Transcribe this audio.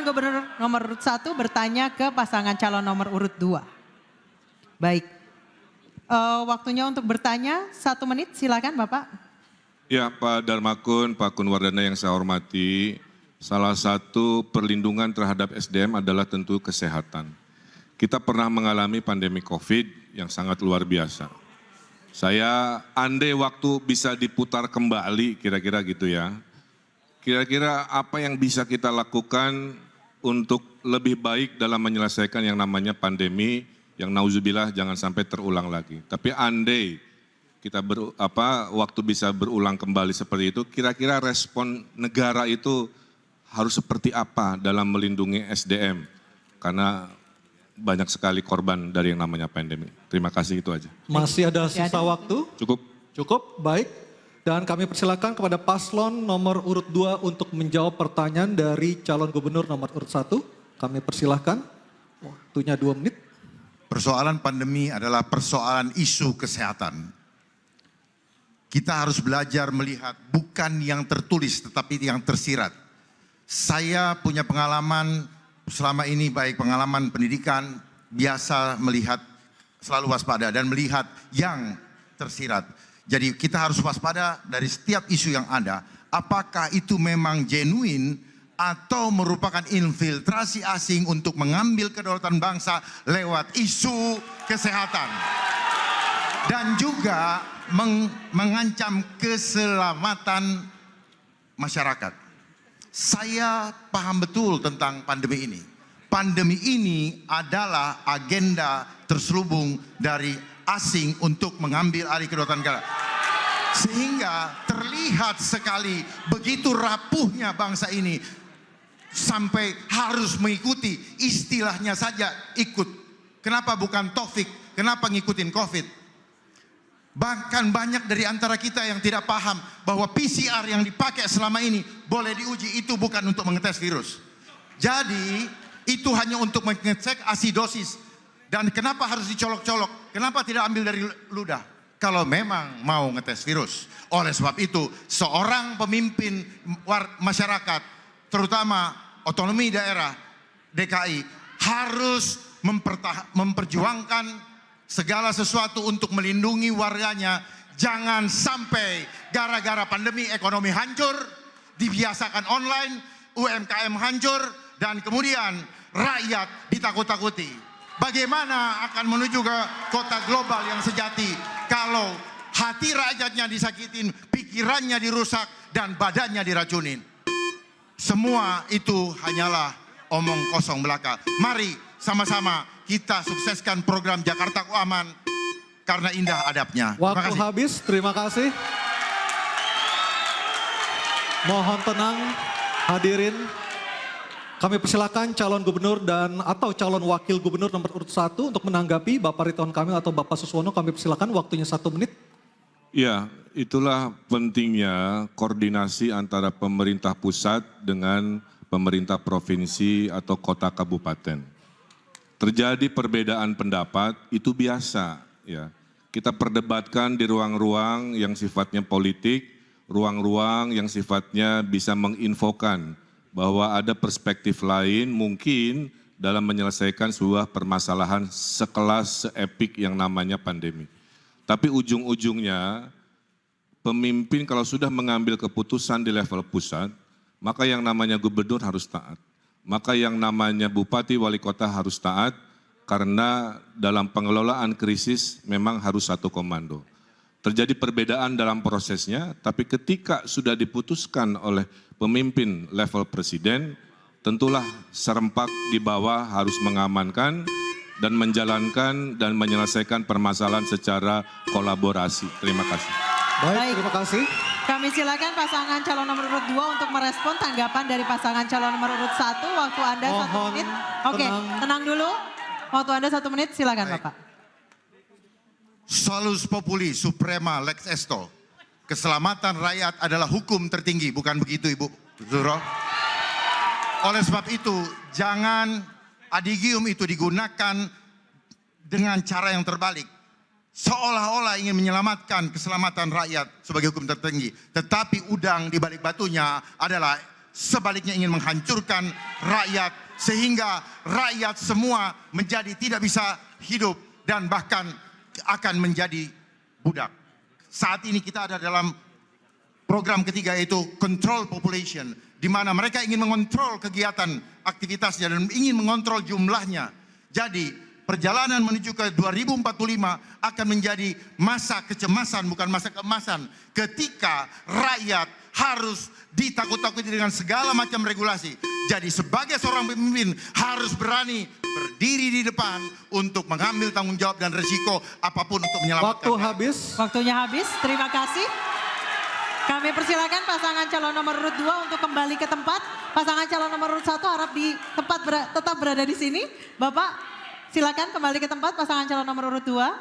calon gubernur nomor urut 1 bertanya ke pasangan calon nomor urut 2. Baik, waktunya untuk bertanya 1 menit, silakan Bapak. Ya, Pak Darmakun, Pak Kunwardana yang saya hormati, salah satu perlindungan terhadap SDM adalah tentu kesehatan. Kita pernah mengalami pandemi COVID yang sangat luar biasa. Saya andai waktu bisa diputar kembali, kira-kira gitu ya. Kira-kira apa yang bisa kita lakukan untuk lebih baik dalam menyelesaikan yang namanya pandemi yang nauzubillah jangan sampai terulang lagi. Tapi andai kita waktu bisa berulang kembali seperti itu, kira-kira respon negara itu harus seperti apa dalam melindungi SDM? Karena banyak sekali korban dari yang namanya pandemi. Terima kasih, itu aja. Masih ada sisa waktu? Cukup. Cukup, baik. Dan kami persilakan kepada paslon nomor urut 2 untuk menjawab pertanyaan dari calon gubernur nomor urut 1. Kami persilahkan, waktunya 2 menit. Persoalan pandemi adalah persoalan isu kesehatan. Kita harus belajar melihat bukan yang tertulis tetapi yang tersirat. Saya punya pengalaman selama ini baik pengalaman pendidikan, biasa melihat selalu waspada dan melihat yang tersirat. Jadi kita harus waspada dari setiap isu yang ada. Apakah itu memang genuine atau merupakan infiltrasi asing untuk mengambil kedaulatan bangsa lewat isu kesehatan. Dan juga mengancam keselamatan masyarakat. Saya paham betul tentang pandemi ini. Pandemi ini adalah agenda terselubung dari asing untuk mengambil alih kedaulatan negara. Sehingga terlihat sekali begitu rapuhnya bangsa ini sampai harus mengikuti istilahnya saja ikut. Kenapa bukan Taufik? Kenapa ngikutin COVID? Bahkan banyak dari antara kita yang tidak paham bahwa PCR yang dipakai selama ini boleh diuji itu bukan untuk mengetes virus. Jadi itu hanya untuk mengecek asidosis. Dan kenapa harus dicolok-colok? Kenapa tidak ambil dari ludah? Kalau memang mau ngetes virus. Oleh sebab itu, seorang pemimpin masyarakat, terutama otonomi daerah DKI, harus memperjuangkan segala sesuatu untuk melindungi warganya. Jangan sampai gara-gara pandemi ekonomi hancur, dibiasakan online, UMKM hancur, dan kemudian rakyat ditakut-takuti. Bagaimana akan menuju ke kota global yang sejati kalau hati rakyatnya disakitin, pikirannya dirusak, dan badannya diracunin. Semua itu hanyalah omong kosong belaka. Mari sama-sama kita sukseskan program Jakartaku Aman karena indah adabnya. Waktu habis, terima kasih. Mohon tenang hadirin. Kami persilakan calon gubernur dan atau calon wakil gubernur nomor urut 1 untuk menanggapi Bapak Ridwan Kamil atau Bapak Suswono. Kami persilakan, waktunya 1 menit. Ya, itulah pentingnya koordinasi antara pemerintah pusat dengan pemerintah provinsi atau kota kabupaten. Terjadi perbedaan pendapat itu biasa, ya. Kita perdebatkan di ruang-ruang yang sifatnya politik, ruang-ruang yang sifatnya bisa menginfokan bahwa ada perspektif lain mungkin dalam menyelesaikan sebuah permasalahan sekelas seepik yang namanya pandemi. Tapi ujung-ujungnya pemimpin kalau sudah mengambil keputusan di level pusat, maka yang namanya gubernur harus taat. Maka yang namanya bupati, wali kota harus taat karena dalam pengelolaan krisis memang harus satu komando. Terjadi perbedaan dalam prosesnya, tapi ketika sudah diputuskan oleh pemimpin level presiden, tentulah serempak di bawah harus mengamankan dan menjalankan dan menyelesaikan permasalahan secara kolaborasi. Terima kasih. Baik, terima kasih. Kami silakan pasangan calon nomor urut 2 untuk merespon tanggapan dari pasangan calon nomor urut 1. Waktu Anda 1 menit. Oke, tenang dulu. Waktu Anda 1 menit, silakan baik. Bapak. Solus populi suprema lex esto. Keselamatan rakyat adalah hukum tertinggi, bukan begitu Ibu Zuro? Oleh sebab itu, jangan adigium itu digunakan dengan cara yang terbalik. Seolah-olah ingin menyelamatkan keselamatan rakyat sebagai hukum tertinggi. Tetapi udang di balik batunya adalah sebaliknya ingin menghancurkan rakyat sehingga rakyat semua menjadi tidak bisa hidup dan bahkan akan menjadi budak. Saat ini kita ada dalam program ketiga yaitu control population, di mana mereka ingin mengontrol kegiatan aktivitasnya dan ingin mengontrol jumlahnya. Jadi perjalanan menuju ke 2045 akan menjadi masa kecemasan bukan masa keemasan, ketika rakyat harus ditakut-takuti dengan segala macam regulasi. Jadi sebagai seorang pemimpin harus berani berdiri di depan untuk mengambil tanggung jawab dan risiko apapun untuk menyelamatkan. Waktu habis. Waktunya habis, terima kasih. Kami persilakan pasangan calon nomor urut 2 untuk kembali ke tempat. Pasangan calon nomor urut 1 harap di tempat tetap berada di sini. Bapak, silakan kembali ke tempat pasangan calon nomor urut 2.